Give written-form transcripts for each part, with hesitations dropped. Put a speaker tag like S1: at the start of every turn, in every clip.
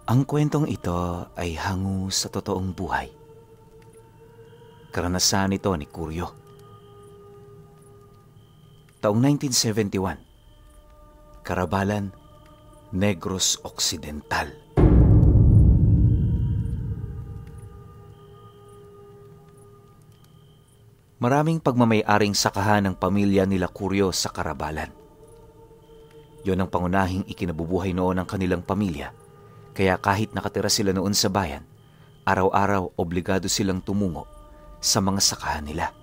S1: Ang kwentong ito ay hango sa totoong buhay. Karanasan ito ni Kuryo. Taong 1971, Carabalan, Negros Occidental. Maraming pagmamay-aring sakahan ng pamilya nila Kuryo sa Carabalan. Yon ang pangunahing ikinabubuhay noon ng kanilang pamilya, kaya kahit nakatira sila noon sa bayan, araw-araw obligado silang tumungo sa mga sakahan nila.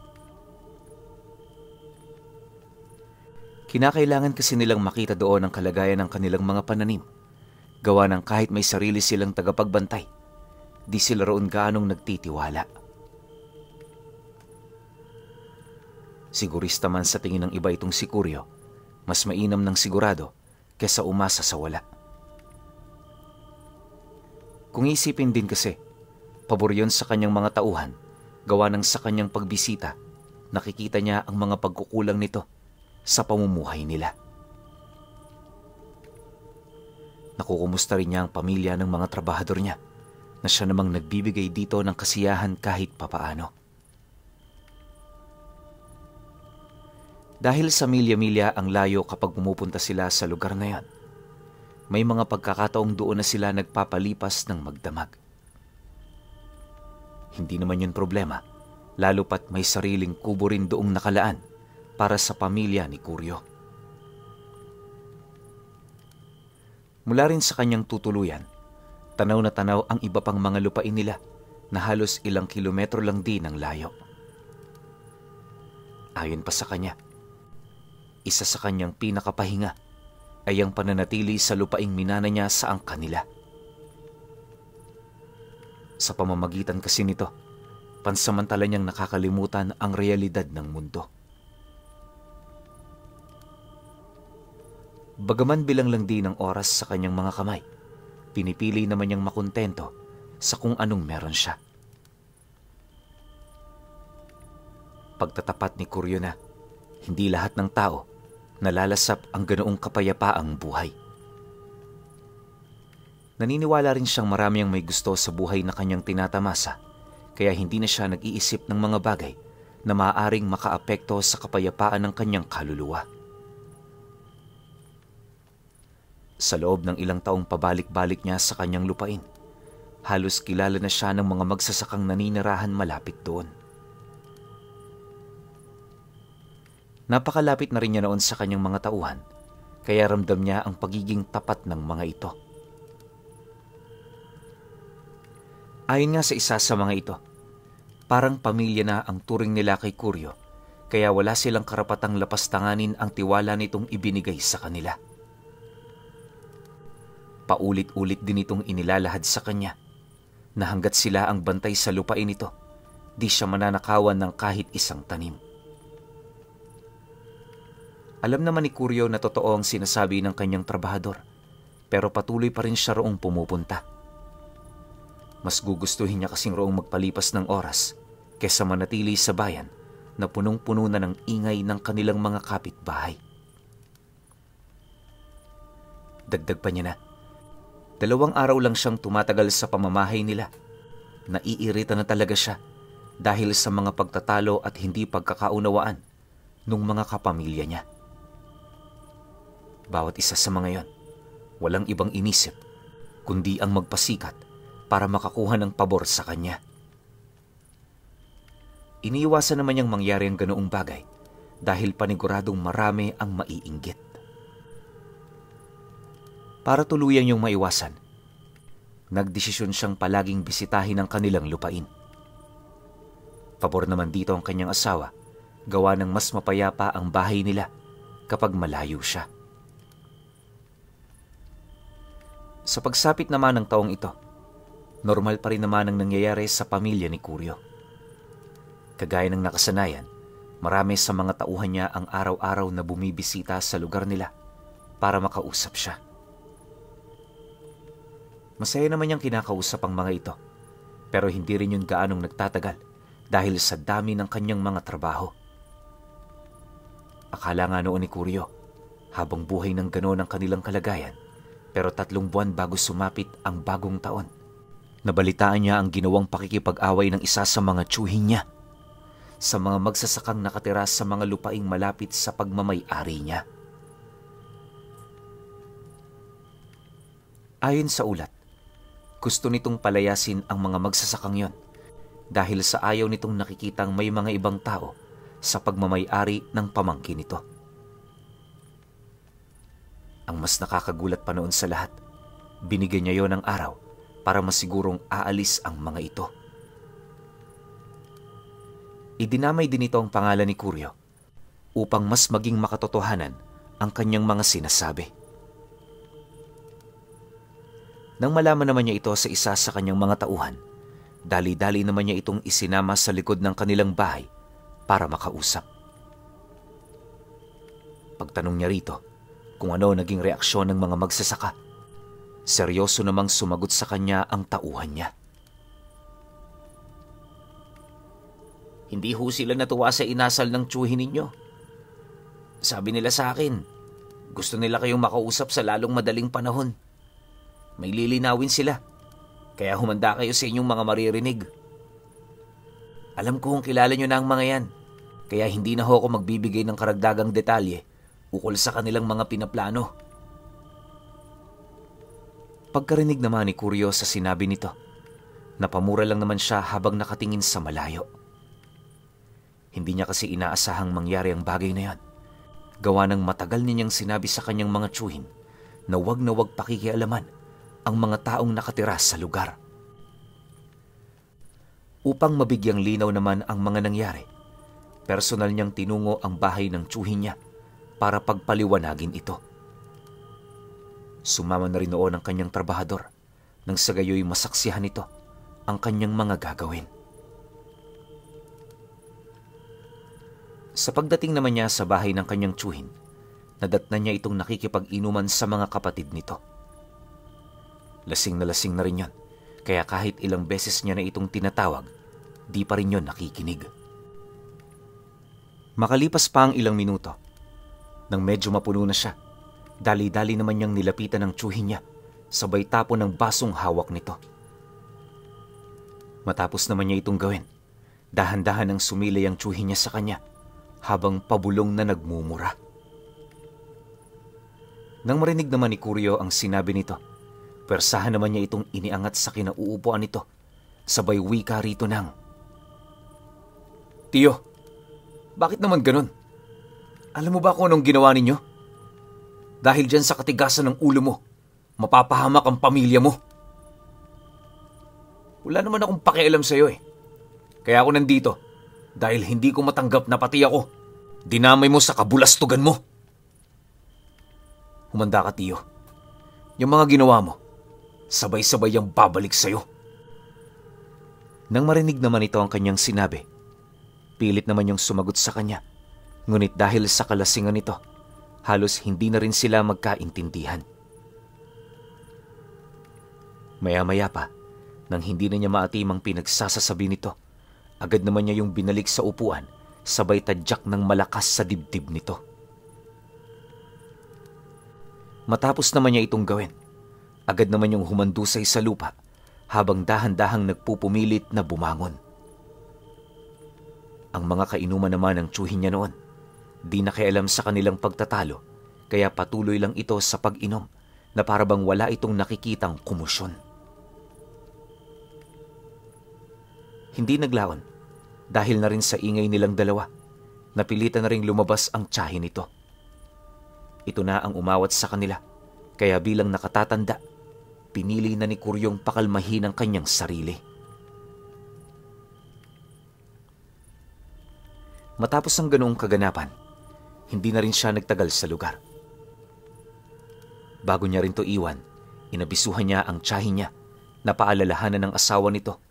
S1: Kinakailangan kasi nilang makita doon ang kalagayan ng kanilang mga pananim. Gawa ng kahit may sarili silang tagapagbantay, di sila roon gaanong nagtitiwala. Sigurista man sa tingin ng iba itong si Kuryo, mas mainam ng sigurado kesa umasa sa wala. Kung isipin din kasi, pabor yun sa kanyang mga tauhan, gawa ng sa kanyang pagbisita, nakikita niya ang mga pagkukulang nito sa pamumuhay nila. Nakukumusta rin niya ang pamilya ng mga trabahador niya na siya namang nagbibigay dito ng kasiyahan kahit papaano. Dahil sa milya-milya ang layo kapag pumupunta sila sa lugar na yan, may mga pagkakataong doon na sila nagpapalipas ng magdamag. Hindi naman yun problema, lalo pat may sariling kubo rin doong nakalaan para sa pamilya ni Kuryo. Mula rin sa kanyang tutuluyan, tanaw na tanaw ang iba pang mga lupain nila na halos ilang kilometro lang din ang layo. Ayon pa sa kanya, isa sa kanyang pinakapahinga ay ang pananatili sa lupaing minana niya sa angka nila. Sa pamamagitan kasi nito, pansamantala niyang nakakalimutan ang realidad ng mundo. Bagaman bilang lang din ang oras sa kanyang mga kamay, pinipili naman niyang makontento sa kung anong meron siya. Pagtatapat ni Kuryo na, hindi lahat ng tao nalalasap ang ganoong kapayapaang buhay. Naniniwala rin siyang marami ang may gusto sa buhay na kanyang tinatamasa, kaya hindi na siya nag-iisip ng mga bagay na maaaring makaapekto sa kapayapaan ng kanyang kaluluwa. Sa loob ng ilang taong pabalik-balik niya sa kanyang lupain, halos kilala na siya ng mga magsasakang naninirahan malapit doon. Napakalapit na rin niya noon sa kanyang mga tauhan, kaya ramdam niya ang pagiging tapat ng mga ito. Ayon nga sa isa sa mga ito, parang pamilya na ang turing nila kay Kuryo, kaya wala silang karapatang lapastanganin ang tiwala nitong ibinigay sa kanila. Paulit-ulit din itong inilalahad sa kanya na hanggat sila ang bantay sa lupain ito, di siya mananakawan ng kahit isang tanim. Alam naman ni Kuryo na totoo ang sinasabi ng kanyang trabahador, pero patuloy pa rin siya roong pumupunta. Mas gugustuhin niya kasing roong magpalipas ng oras kesa manatili sa bayan na punong-puno na ng ingay ng kanilang mga kapitbahay. Dagdag pa niya na, 2 araw lang siyang tumatagal sa pamamahay nila. Naiirita na talaga siya dahil sa mga pagtatalo at hindi pagkakaunawaan ng mga kapamilya niya. Bawat isa sa mga yon, walang ibang inisip kundi ang magpasikat para makakuha ng pabor sa kanya. Iniiwasan naman niyang mangyari ang ganoong bagay dahil paniguradong marami ang maiinggit. Para tuluyan yung maiwasan, nagdesisyon siyang palaging bisitahin ang kanilang lupain. Pabor naman dito ang kanyang asawa, gawa ng mas mapayapa ang bahay nila kapag malayo siya. Sa pagsapit naman ng taong ito, normal pa rin naman ang nangyayari sa pamilya ni Kuryo. Kagaya ng nakasanayan, marami sa mga tauhan niya ang araw-araw na bumibisita sa lugar nila para makausap siya. Masaya naman niyang kinakausap ang mga ito, pero hindi rin yun gaanong nagtatagal dahil sa dami ng kanyang mga trabaho. Akala nga noon ni Kuryo, habang buhay ng gano'n ang kanilang kalagayan, Pero 3 buwan bago sumapit ang bagong taon, nabalitaan niya ang ginawang pakikipag-away ng isa sa mga tiyuhin niya sa mga magsasakang nakatira sa mga lupaing malapit sa pagmamay-ari niya. Ayon sa ulat, gusto nitong palayasin ang mga magsasakang yon dahil sa ayaw nitong nakikitang may mga ibang tao sa pagmamay-ari ng pamangkin nito. Ang mas nakakagulat pa noon sa lahat, binigyan niya yon ng araw para masigurong aalis ang mga ito. Idinamay din ito ang pangalan ni Kuryo upang mas maging makatotohanan ang kanyang mga sinasabi. Nang malaman naman niya ito sa isa sa kanyang mga tauhan, dali-dali naman niya itong isinama sa likod ng kanilang bahay para makausap. Pagtanong niya rito kung ano naging reaksyon ng mga magsasaka, seryoso namang sumagot sa kanya ang tauhan niya. Hindi ho sila natuwa sa inasal ng tiyuhin ninyo. Sabi nila sa akin, gusto nila kayong makausap sa lalong madaling panahon. May lilinawin sila, kaya humanda kayo sa inyong mga maririnig. Alam ko kung kilala nyo na ang mga yan, kaya hindi na ho ako magbibigay ng karagdagang detalye ukol sa kanilang mga pinaplano. Pagkarinig naman ni Kuryo sa sinabi nito, napamura lang naman siya habang nakatingin sa malayo. Hindi niya kasi inaasahang mangyari ang bagay na yan. Gawa ng matagal niyang sinabi sa kanyang mga tiyuhin na wag pakikialaman ang mga taong nakatira sa lugar. Upang mabigyang linaw naman ang mga nangyari, personal niyang tinungo ang bahay ng tiyuhin niya para pagpaliwanagin ito. Sumama na rin noon ang kanyang trabahador nang sa gayoy masaksihan nito ang kanyang mga gagawin. Sa pagdating naman niya sa bahay ng kanyang tiyuhin, nadatnan niya itong nakikipag-inuman sa mga kapatid nito. Lasing na rin yon, kaya kahit ilang beses niya na itong tinatawag, di pa rin yon nakikinig. Makalipas pa ang ilang minuto, nang medyo mapuno na siya, dali-dali naman niyang nilapitan ang tiyuhin niya, sabay tapon ng basong hawak nito. Matapos naman niya itong gawin, dahan-dahan ang sumilay ang tiyuhin niya sa kanya, habang pabulong na nagmumura. Nang marinig naman ni Kuryo ang sinabi nito, persahan naman niya itong iniangat sa kinauupuan nito, sabay wika rito ng, Tiyo, bakit naman ganun? Alam mo ba kung anong ginawa ninyo? Dahil dyan sa katigasan ng ulo mo, mapapahamak ang pamilya mo. Wala naman akong pakialam sa'yo eh. Kaya ako nandito, dahil hindi ko matanggap na pati ako dinamay mo sa kabulastugan mo. Humanda ka, Tiyo. Yung mga ginawa mo, sabay-sabay ang babalik sa'yo. Nang marinig naman ito ang kanyang sinabi, pilit naman yung sumagot sa kanya. Ngunit dahil sa kalasingan nito, halos hindi na rin sila magkaintindihan. Maya-maya pa, nang hindi na niya maatimang pinagsasasabi nito, agad naman niya yung binalik sa upuan, sabay tadyak ng malakas sa dibdib nito. Matapos naman niya itong gawin, agad naman yung humandusay sa lupa habang dahan-dahang nagpupumilit na bumangon. Ang mga kainuman naman ng tiyuhin niya noon, di nakialam sa kanilang pagtatalo, kaya patuloy lang ito sa pag-inom na parabang wala itong nakikitang kumusyon. Hindi naglaon, dahil na rin sa ingay nilang dalawa, napilitan na ring lumabas ang tiyahin nito. Ito na ang umawat sa kanila, kaya bilang nakatatanda, pinili na ni Kuryong pakalmahin ang kanyang sarili. Matapos ang ganoong kaganapan, hindi na rin siya nagtagal sa lugar. Bago niya rin to iwan, inabisuhan niya ang tiyahin niya na paalalahanan ng asawa nito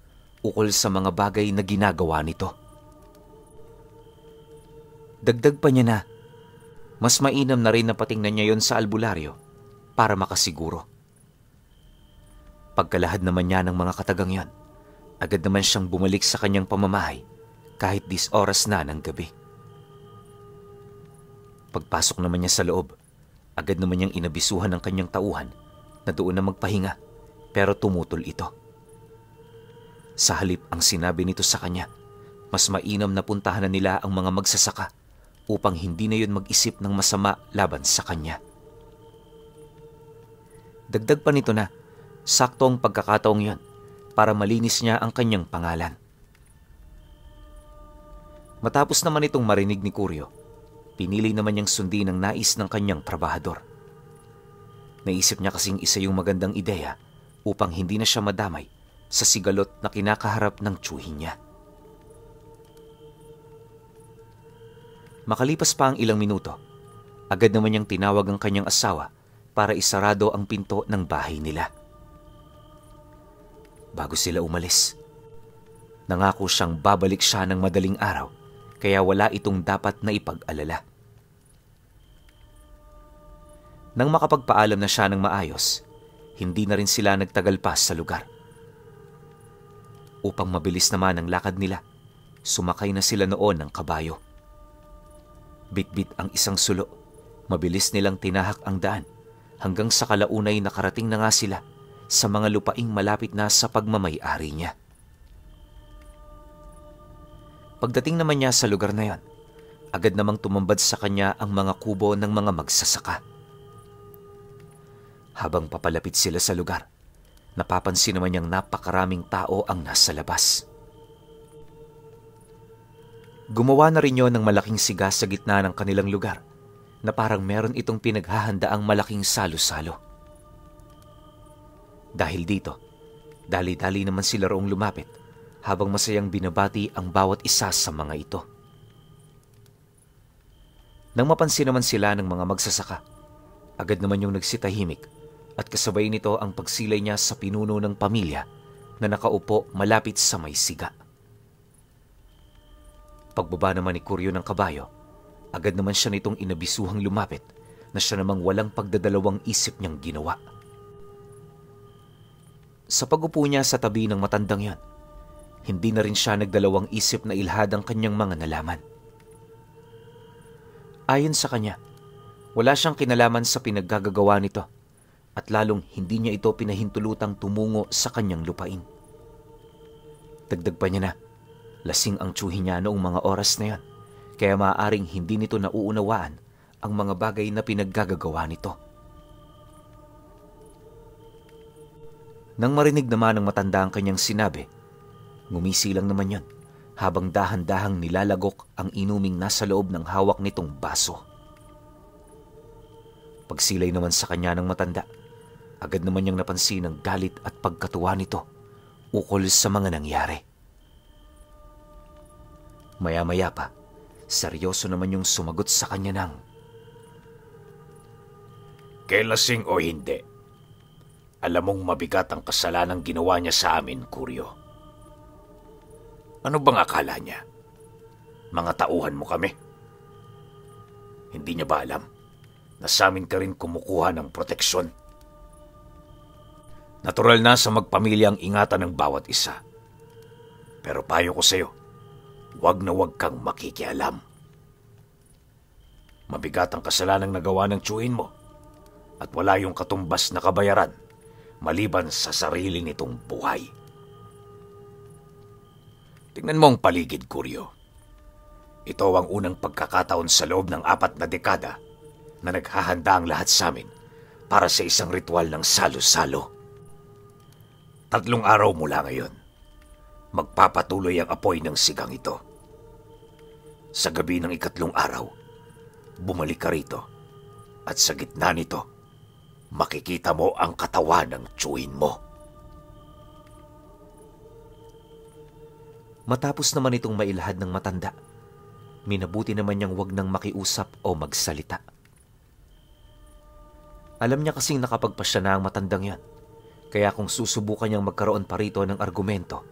S1: ukol sa mga bagay na ginagawa nito. Dagdag pa niya na, mas mainam na rin na patingnan niya yon sa albularyo para makasiguro. Pagkalahad naman niya ng mga katagang yon, agad naman siyang bumalik sa kanyang pamamahay kahit 10 oras na ng gabi. Pagpasok naman niya sa loob, agad naman niyang inabisuhan ng kanyang tauhan na doon na magpahinga pero tumutol ito. Sa halip ang sinabi nito sa kanya, mas mainam na puntahan na nila ang mga magsasaka upang hindi na yun mag-isip ng masama laban sa kanya. Dagdag pa nito na sakto ang pagkakataong yon para malinis niya ang kanyang pangalan. Matapos naman itong marinig ni Kuryo, pinili naman niyang sundin ang nais ng kanyang trabahador. Naisip niya kasing isa yung magandang ideya upang hindi na siya madamay sa sigalot na kinakaharap ng tiyuhin niya. Makalipas pa ang ilang minuto, agad naman niyang tinawag ang kanyang asawa para isarado ang pinto ng bahay nila. Bago sila umalis, nangako siyang babalik siya ng madaling araw kaya wala itong dapat na ipag-alala. Nang makapagpaalam na siya ng maayos, hindi na rin sila nagtagal pa sa lugar. Upang mabilis naman ang lakad nila, sumakay na sila noon ng kabayo. Bitbit ang isang sulo, mabilis nilang tinahak ang daan hanggang sa kalaunay nakarating na nga sila sa mga lupaing malapit na sa pagmamay-ari niya. Pagdating naman niya sa lugar na yon, agad namang tumambad sa kanya ang mga kubo ng mga magsasaka. Habang papalapit sila sa lugar, napapansin naman niyang napakaraming tao ang nasa labas. Gumawa na rin yon ng malaking siga sa gitna ng kanilang lugar na parang meron itong pinaghahandaang malaking salo-salo. Dahil dito, dali-dali naman sila roong lumapit habang masayang binabati ang bawat isa sa mga ito. Nang mapansin naman sila ng mga magsasaka, agad naman yung nagsitahimik at kasabay nito ang pagsilay niya sa pinuno ng pamilya na nakaupo malapit sa may siga. Pagbaba naman ni Kuryo ng kabayo, agad naman siya nitong inabisuhang lumapit na siya namang walang pagdadalawang isip niyang ginawa. Sa pagupo niya sa tabi ng matandang yan, hindi na rin siya nagdalawang isip na ilhad ang kanyang mga nalaman. Ayon sa kanya, wala siyang kinalaman sa pinaggagawa nito at lalong hindi niya ito pinahintulutang tumungo sa kanyang lupain. Dagdag pa niya na, lasing ang tiyuhin niya noong mga oras na yan, kaya maaaring hindi nito nauunawaan ang mga bagay na pinaggagawa nito. Nang marinig naman ng matanda ang kanyang sinabi, ngumisi lang naman yon habang dahan-dahang nilalagok ang inuming nasa loob ng hawak nitong baso. Pagsilay naman sa kanya ng matanda, agad naman niyang napansin ang galit at pagkatuwa nito ukol sa mga nangyari. Maya-maya pa, seryoso naman yung sumagot sa kanya ng,
S2: "Kelasing o hindi, alam mong mabigat ang kasalanang ginawa niya sa amin, Kuryo. Ano bang akala niya? Mga tauhan mo kami? Hindi niya ba alam na sa amin ka rin kumukuha ng proteksyon? Natural na sa magpamilya ang ingatan ng bawat isa. Pero payo ko sa'yo, wag na wag kang makikialam. Mabigat ang kasalanang nagawa ng tiyuhin mo at wala yung katumbas na kabayaran maliban sa sarili nitong buhay. Tingnan mo ang paligid, Kuryo. Ito ang unang pagkakataon sa loob ng 4 na dekada na naghahanda ang lahat sa amin para sa isang ritual ng salo-salo. 3 araw mula ngayon, magpapatuloy ang apoy ng sigang ito. Sa gabi ng 3 araw, bumalik ka rito at sa gitna nito, makikita mo ang katawan ng tiyuhin mo."
S1: Matapos naman itong mailhad ng matanda, minabuti naman niyang wag nang makiusap o magsalita. Alam niya kasing nakapagpasya na ang matandang yan, kaya kung susubukan niyang magkaroon pa rito ng argumento,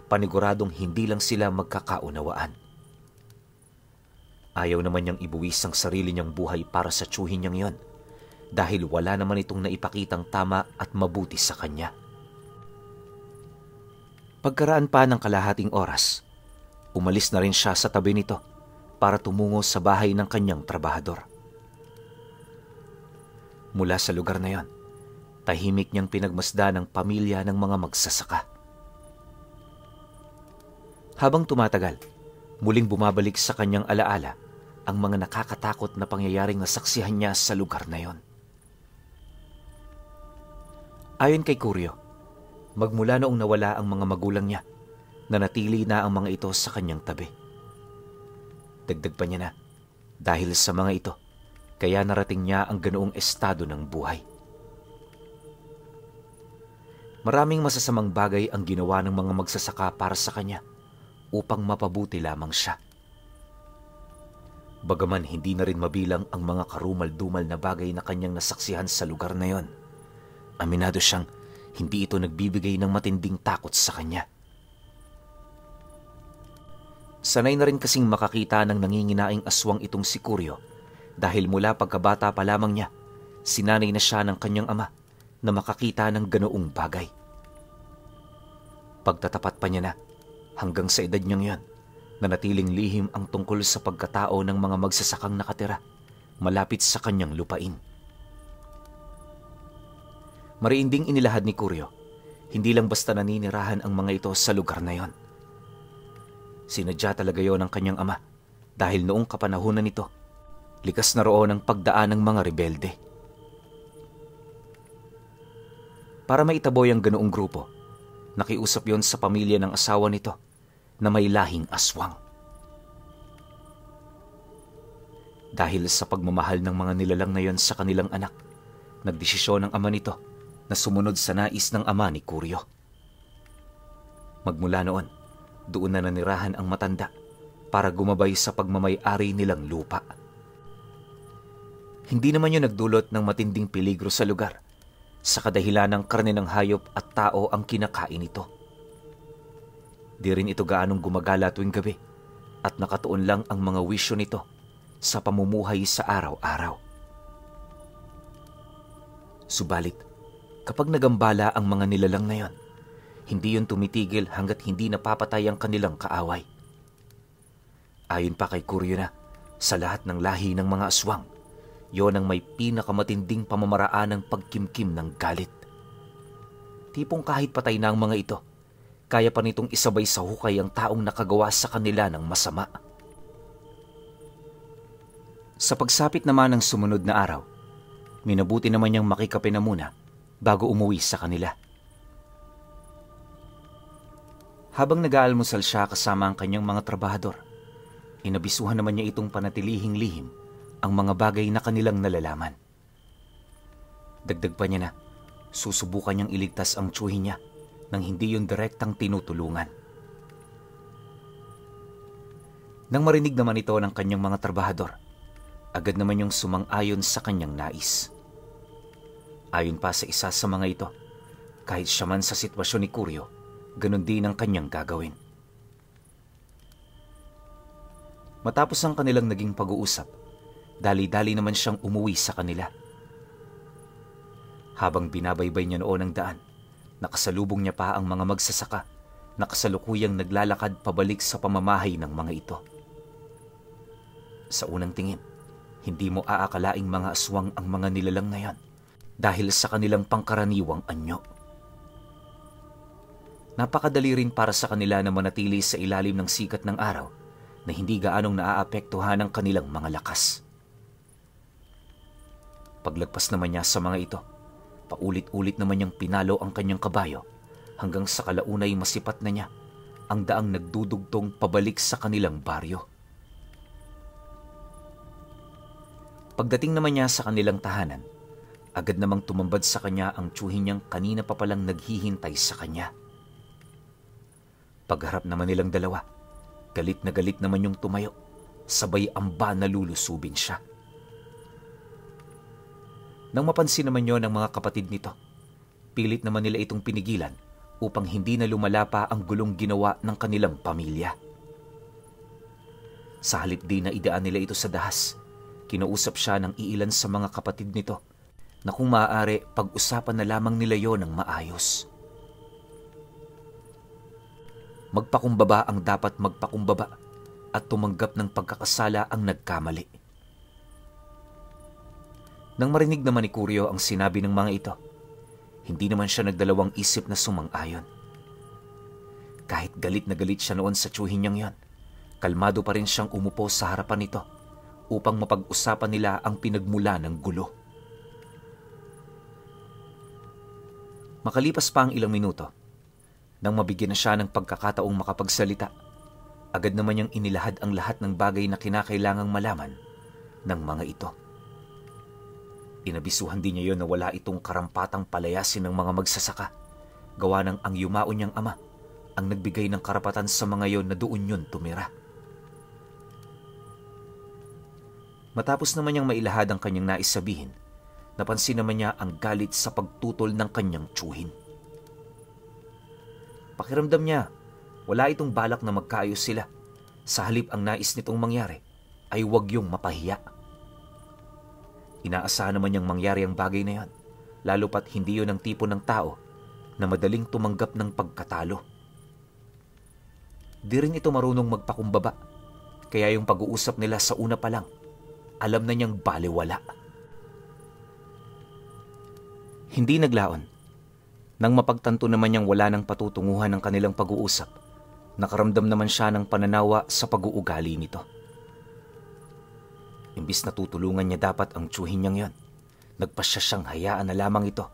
S1: paniguradong hindi lang sila magkakaunawaan. Ayaw naman niyang ibuwis ang sarili niyang buhay para sa tiyuhin niyang yon, dahil wala naman itong naipakitang tama at mabuti sa kanya. Pagkaraan pa ng kalahating oras, umalis na rin siya sa tabi nito para tumungo sa bahay ng kanyang trabahador. Mula sa lugar na yon, Tahimik niyang pinagmasdan ang pamilya ng mga magsasaka. Habang tumatagal, muling bumabalik sa kanyang alaala ang mga nakakatakot na pangyayaring nasaksihan niya sa lugar na yon. Ayon kay Kuryo, magmula noong nawala ang mga magulang niya, nanatili na ang mga ito sa kanyang tabi. Dagdag pa niya na, dahil sa mga ito, kaya narating niya ang ganoong estado ng buhay. Maraming masasamang bagay ang ginawa ng mga magsasaka para sa kanya upang mapabuti lamang siya. Bagaman hindi na rin mabilang ang mga karumal-dumal na bagay na kanyang nasaksihan sa lugar na yon, aminado siyang hindi ito nagbibigay ng matinding takot sa kanya. Sanay na rin kasing makakita ng nanginginaing aswang itong si Kuryo dahil mula pagkabata pa lamang niya, sinanay na siya ng kanyang ama na makakita ng ganoong bagay. Pagtatapat pa niya na, hanggang sa edad niyang yan, nanatiling lihim ang tungkol sa pagkatao ng mga magsasakang nakatira malapit sa kanyang lupain. Mariinding inilahad ni Kuryo, hindi lang basta naninirahan ang mga ito sa lugar na yon. Sinadya talaga yon ng kanyang ama dahil noong kapanahunan nito, likas na roon ang pagdaan ng mga rebelde. Para maitaboy ang ganoong grupo, nakiusap yon sa pamilya ng asawa nito na may lahing aswang. Dahil sa pagmamahal ng mga nilalang na yon sa kanilang anak, nagdesisyon ang ama nito na sumunod sa nais ng ama ni Kuryo. Magmula noon, doon na nanirahan ang matanda para gumabay sa pagmamay-ari nilang lupa. Hindi naman yun nagdulot ng matinding peligro sa lugar sa kadahilan ng karne ng hayop at tao ang kinakain nito. Di rin ito gaanong gumagala tuwing gabi at nakatuon lang ang mga wisyo nito sa pamumuhay sa araw-araw. Subalit, kapag nagambala ang mga nilalang na yon, hindi yun tumitigil hanggat hindi napapatay ang kanilang kaaway. Ayon pa kay Kuryo na, sa lahat ng lahi ng mga aswang, yon ang may pinakamatinding pamamaraan ng pagkimkim ng galit. Tipong kahit patay na ang mga ito, kaya pa nitong isabay sa hukay ang taong nakagawa sa kanila ng masama. Sa pagsapit naman ng sumunod na araw, minabuti naman niyang makikape na muna bago umuwi sa kanila. Habang nag-aalmusal siya kasama ang kanyang mga trabahador, inabisuhan naman niya itong panatilihing lihim ang mga bagay na kanilang nalalaman. Dagdag pa niya na susubukan niyang iligtas ang tiyuhin niya nang hindi yun direktang tinutulungan. Nang marinig naman ito ng kanyang mga trabahador, agad naman yung sumang-ayon sa kanyang nais. Ayon pa sa isa sa mga ito, kahit siya man sa sitwasyon ni Kuryo, ganun din ang kanyang gagawin. Matapos ang kanilang naging pag-uusap, dali-dali naman siyang umuwi sa kanila. Habang binabaybay niya noon ang daan, nakasalubong niya pa ang mga magsasaka na kasalukuyang naglalakad pabalik sa pamamahay ng mga ito. Sa unang tingin, hindi mo aakalaing mga aswang ang mga nilalang na yan dahil sa kanilang pangkaraniwang anyo. Napakadali rin para sa kanila na manatili sa ilalim ng sikat ng araw na hindi gaanong naaapektuhan ang kanilang mga lakas. Paglagpas naman niya sa mga ito, paulit-ulit naman niyang pinalo ang kanyang kabayo hanggang sa kalaunay masipat na niya ang daang nagdudugtong pabalik sa kanilang baryo. Pagdating naman niya sa kanilang tahanan, agad namang tumambad sa kanya ang tiyuhin niyang kanina pa palang naghihintay sa kanya. Pagharap naman nilang dalawa, galit naman yung tumayo, sabay amba na lulusubin siya. Nang mapansin naman yon ng mga kapatid nito, pilit naman nila itong pinigilan upang hindi na lumala pa ang gulong ginawa ng kanilang pamilya. Sa halip din na idaan nila ito sa dahas, kinausap siya ng iilan sa mga kapatid nito na kung maaari pag-usapan na lamang nila yon ng maayos. Magpakumbaba ang dapat magpakumbaba at tumanggap ng pagkakasala ang nagkamali. Nang marinig naman ni Kuryo ang sinabi ng mga ito, Hindi naman siya nagdalawang isip na sumang-ayon. Kahit galit na galit siya noon sa tiyuhin niyang yon, kalmado pa rin siyang umupo sa harapan nito upang mapag-usapan nila ang pinagmula ng gulo. Makalipas pa ang ilang minuto, nang mabigyan na siya ng pagkakataong makapagsalita, agad naman niyang inilahad ang lahat ng bagay na kinakailangang malaman ng mga ito. Inabisuhan din niya yon na wala itong karampatang palayasin ng mga magsasaka, gawa ng ang yumao niyang ama ang nagbigay ng karapatan sa mga yon na doon yun tumira. Matapos naman niyang mailahad ang kanyang nais sabihin, napansin naman niya ang galit sa pagtutol ng kanyang tiyuhin. Pakiramdam niya, wala itong balak na magkaayos sila. Sa halip ang nais nitong mangyari ay huwag yung mapahiya. Inaasahan naman niyang mangyari ang bagay na yan, lalo pat hindi yun ang tipo ng tao na madaling tumanggap ng pagkatalo. Di rin ito marunong magpakumbaba, kaya yung pag-uusap nila sa una pa lang, alam na niyang balewala. Hindi naglaon. Nang mapagtanto naman niyang wala nang patutunguhan ng kanilang pag-uusap, nakaramdam naman siya ng pananawa sa pag-uugali nito. Imbis na tutulungan niya dapat ang tiyuhin niyang yon, nagpasya siyang hayaan na lamang ito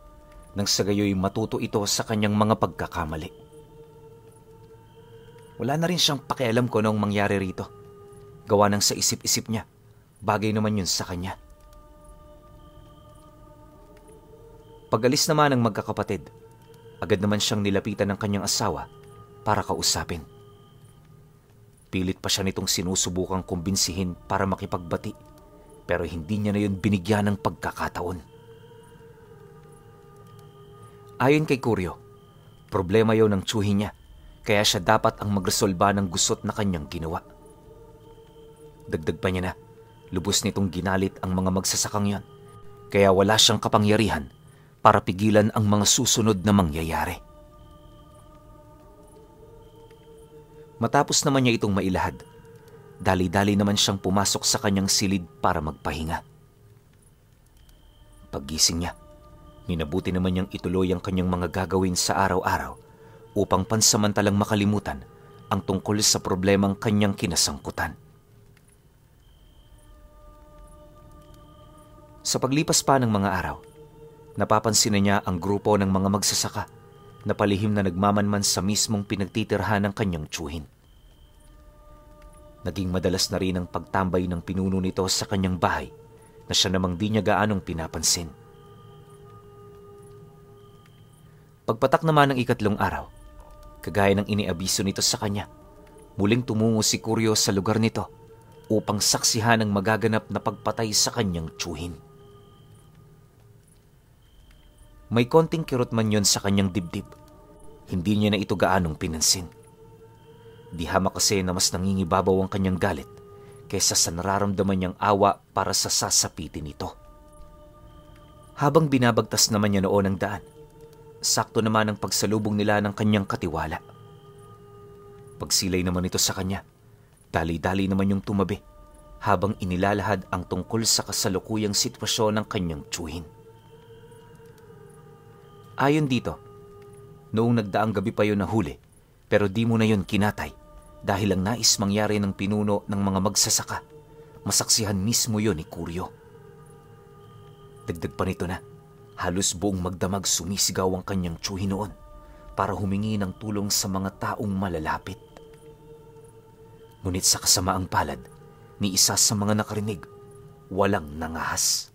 S1: nang sa gayoy matuto ito sa kanyang mga pagkakamali. Wala na rin siyang pakialam kung anong mangyari rito. Gawa ng sa isip-isip niya, bagay naman yun sa kanya. Pag-alis naman ng magkakapatid, agad naman siyang nilapitan ng kanyang asawa para kausapin. Pilit pa siya nitong sinusubukang kumbinsihin para makipagbati, pero hindi niya na yun binigyan ng pagkakataon. Ayon kay Kuryo, problema yun ng tiyuhin niya, kaya siya dapat ang magresolba ng gusot na kanyang ginawa. Dagdag pa niya na, lubos nitong ginalit ang mga magsasakang yon, kaya wala siyang kapangyarihan para pigilan ang mga susunod na mangyayari. Matapos naman niya itong mailahad, dali-dali naman siyang pumasok sa kanyang silid para magpahinga. Paggising niya, minabuti naman niyang ituloy ang kanyang mga gagawin sa araw-araw upang pansamantalang makalimutan ang tungkol sa problemang kanyang kinasangkutan. Sa paglipas pa ng mga araw, napapansin na niya ang grupo ng mga magsasaka na palihim na nagmamanman sa mismong pinagtitirhan ng kanyang tiyuhin. Naging madalas na rin ang pagtambay ng pinuno nito sa kanyang bahay na siya namang di niya gaanong pinapansin. Pagpatak naman ng ikatlong araw, kagaya ng iniabiso nito sa kanya, muling tumungo si Kuryo sa lugar nito upang saksihan ang magaganap na pagpatay sa kanyang tiyuhin. May konting kirot man yon sa kanyang dibdib. Hindi niya na ito gaanong pinansin. Di hamak kasi na mas nangingibabaw ang kanyang galit kaysa sa nararamdaman niyang awa para sa sasapitin nito. Habang binabagtas naman niya noon ang daan, sakto naman ang pagsalubong nila ng kanyang katiwala. Pagsilay naman ito sa kanya, dali-dali naman yung tumabi habang inilalahad ang tungkol sa kasalukuyang sitwasyon ng kanyang tiyuhin. Ayon dito, noong nagdaang gabi pa yun nahuli, pero di mo na yun kinatay dahil ang nais mangyari ng pinuno ng mga magsasaka, masaksihan mismo yun ni Kuryo. Dagdag pa nito na, halos buong magdamag sumisigaw ang kanyang tiyuhin noon para humingi ng tulong sa mga taong malalapit. Ngunit sa kasamaang palad, ni isa sa mga nakarinig, walang nangahas.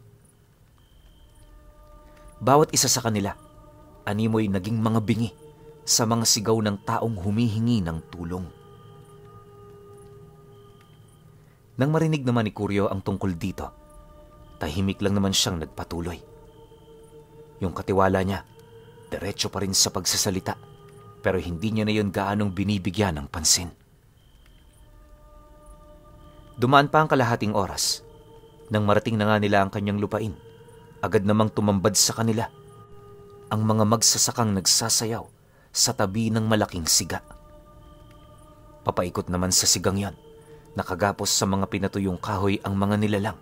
S1: Bawat isa sa kanila, animoy naging mga bingi sa mga sigaw ng taong humihingi ng tulong. Nang marinig naman ni Kuryo ang tungkol dito, tahimik lang naman siyang nagpatuloy. Yung katiwala niya, diretso pa rin sa pagsasalita, pero hindi niya na yun gaanong binibigyan ng pansin. Dumaan pa ang kalahating oras. Nang marating na nga nila ang kanyang lupain, agad namang tumambad sa kanila ang mga magsasakang nagsasayaw sa tabi ng malaking siga. Papaikot naman sa sigang yan, nakagapos sa mga pinatuyong kahoy ang mga nilalang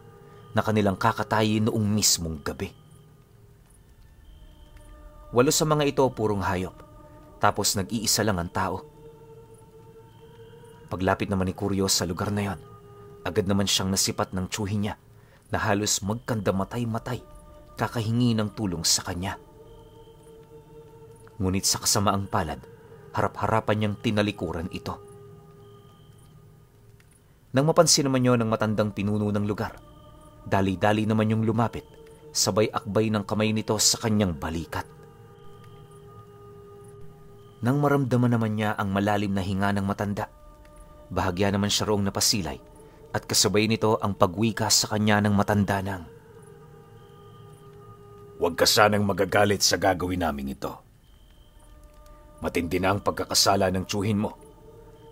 S1: na kanilang kakatayin noong mismong gabi. 8 sa mga ito purong hayop, tapos nag-iisa lang ang tao. Paglapit naman ni Kuryo sa lugar na yon, agad naman siyang nasipat ng tsuhin niya na halos magkandamatay-matay kakahingi ng tulong sa kanya. Ngunit sa kasamaang palad, harap-harapan niyang tinalikuran ito. Nang mapansin naman yon ng matandang pinuno ng lugar, dali-dali naman yung lumapit, sabay akbay ng kamay nito sa kanyang balikat. Nang maramdaman naman niya ang malalim na hinga ng matanda, bahagya naman siya roong napasilay at kasabay nito ang pagwika sa kanya ng matanda ng,
S2: "Huwag ka sanang magagalit sa gagawin namin ito. Matindi na ang pagkakasala ng tsuhin mo,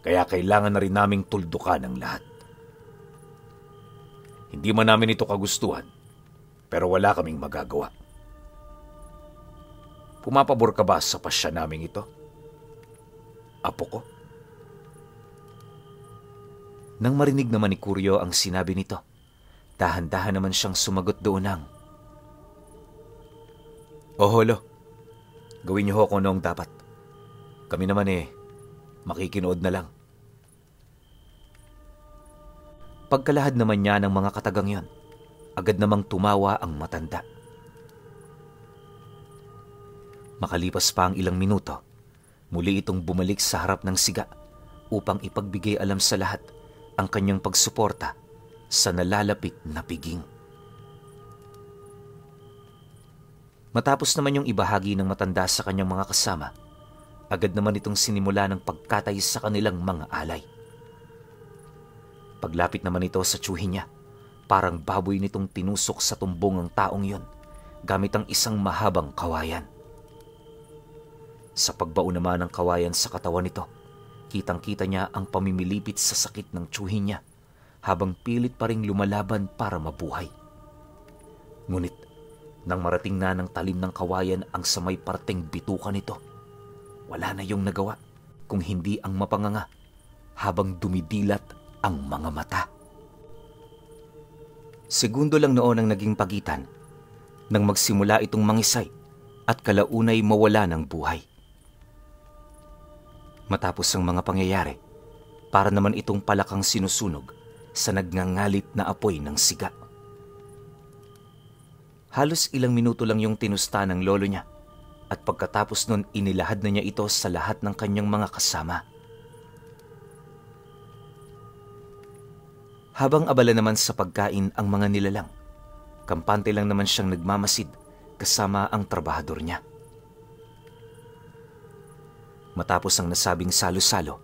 S2: kaya kailangan na rin naming tuldukan ang lahat. Hindi man namin ito kagustuhan, pero wala kaming magagawa. Pumapabor ka ba sa pasya naming ito, apo ko?"
S1: Nang marinig naman ni Kuryo ang sinabi nito, dahan-dahan naman siyang sumagot doon ng, "O holo, gawin niyo ho kung noong dapat. Kami naman makikinood na lang." Pagkalahad naman niya ng mga katagang yon, agad namang tumawa ang matanda. Makalipas pa ang ilang minuto, muli itong bumalik sa harap ng siga upang ipagbigay alam sa lahat ang kanyang pagsuporta sa nalalapit na piging. Matapos naman yung ibahagi ng matanda sa kanyang mga kasama, agad naman itong sinimula ng pagkatay sa kanilang mga alay. Paglapit naman ito sa tsuhin niya, parang baboy nitong tinusok sa tumbong ang taong yon gamit ang isang mahabang kawayan. Sa pagbaon naman ng kawayan sa katawan nito, kitang-kita niya ang pamimilipit sa sakit ng tsuhin niya habang pilit pa ring lumalaban para mabuhay. Ngunit nang marating na ng talim ng kawayan ang sa may parteng bituka nito, wala na yung nagawa kung hindi ang mapanganga habang dumidilat ang mga mata. Segundo lang noon ang naging pagitan nang magsimula itong mangisay at kalaunay mawala ng buhay. Matapos ang mga pangyayari, para naman itong palakang sinusunog sa nagngangalit na apoy ng siga. Halos ilang minuto lang yung tinusta ng lolo niya at pagkatapos nun inilahad na niya ito sa lahat ng kanyang mga kasama. Habang abala naman sa pagkain ang mga nilalang, kampante lang naman siyang nagmamasid kasama ang trabahador niya. Matapos ang nasabing salo-salo,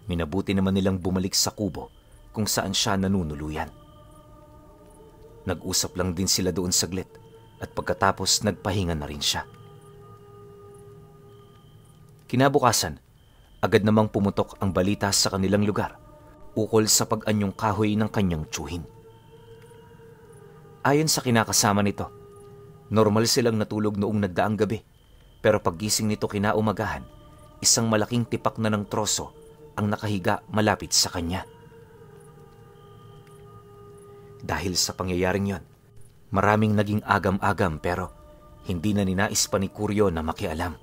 S1: minabuti naman nilang bumalik sa kubo kung saan siya nanunuluyan. Nag-usap lang din sila doon saglit at pagkatapos nagpahinga na rin siya. Kinabukasan, agad namang pumutok ang balita sa kanilang lugar ukol sa pag-anyong kahoy ng kanyang tsuhin. Ayon sa kinakasama nito, normal silang natulog noong nagdaang gabi, pero paggising nito kinaumagahan, isang malaking tipak na ng troso ang nakahiga malapit sa kanya. Dahil sa pangyayaring yon, maraming naging agam-agam pero hindi na ninais pa ni Kuryo na makialam.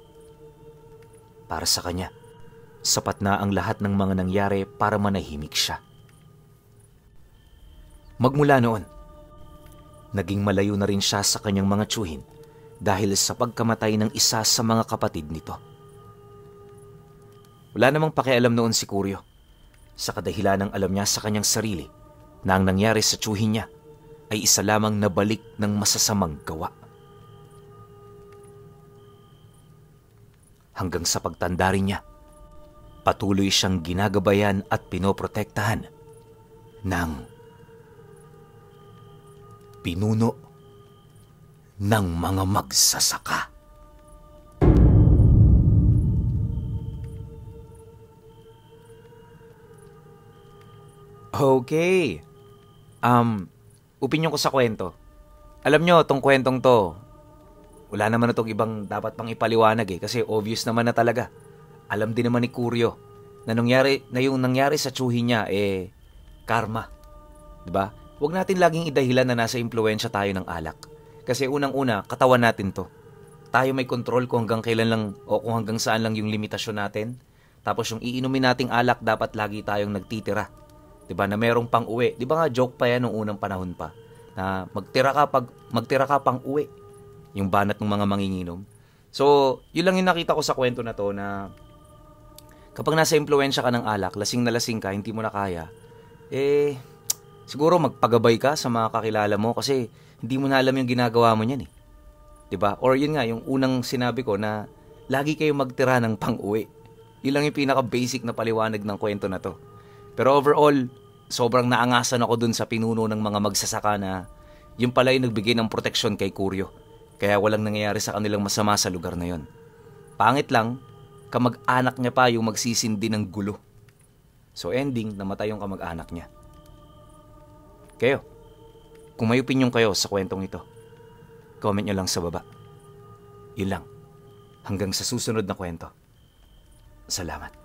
S1: Para sa kanya, sapat na ang lahat ng mga nangyari para manahimik siya. Magmula noon, naging malayo na rin siya sa kanyang mga tsuhin dahil sa pagkamatay ng isa sa mga kapatid nito. Wala namang pakialam noon si Kuryo sa kadahilan ng alam niya sa kanyang sarili na ang nangyari sa tsuhin niya ay isa lamang na balik ng masasamang gawa. Hanggang sa pagtanda rin niya, patuloy siyang ginagabayan at pinoprotektahan ng pinuno ng mga magsasaka. Okay. Opinyon ko sa kwento. Alam nyo, tong kwentong to, wala naman na tong ibang dapat pang ipaliwanag kasi obvious naman na talaga. Alam din naman ni Kuryo na yung nangyari sa tsuhin niya karma. 'Di ba? Huwag natin laging idahilan na nasa impluwensya tayo ng alak. Kasi unang-una, katawan natin 'to. tayo may control kung hanggang kailan lang o kung hanggang saan lang yung limitasyon natin. Tapos yung iinumin nating alak, dapat lagi tayong nagtitira. 'Di ba? Na merong pang-uwi. 'Di ba nga joke pa 'yan nung unang panahon pa na magtira ka pang uwi. Yung banat ng mga manginginom. So, yun lang yung nakita ko sa kwento na to na kapag nasa impluwensya ka ng alak, lasing na lasing ka, hindi mo na kaya, siguro magpagabay ka sa mga kakilala mo kasi hindi mo na alam yung ginagawa mo niyan eh. 'Di ba? Or yun nga, yung unang sinabi ko na lagi kayong magtira ng pang-uwi. Yun lang yung pinaka-basic na paliwanag ng kwento na to. Pero overall, sobrang naangasan ako dun sa pinuno ng mga magsasaka na yung pala yung nagbigay ng proteksyon kay Kuryo. Kaya walang nangyayari sa kanilang masama sa lugar na yon. Pangit lang, kamag-anak niya pa yung magsisindi ng gulo. So ending, namatay yung kamag-anak niya. Kayo, kung may opinion kayo sa kwentong ito, comment nyo lang sa baba. Yun lang. Hanggang sa susunod na kwento. Salamat.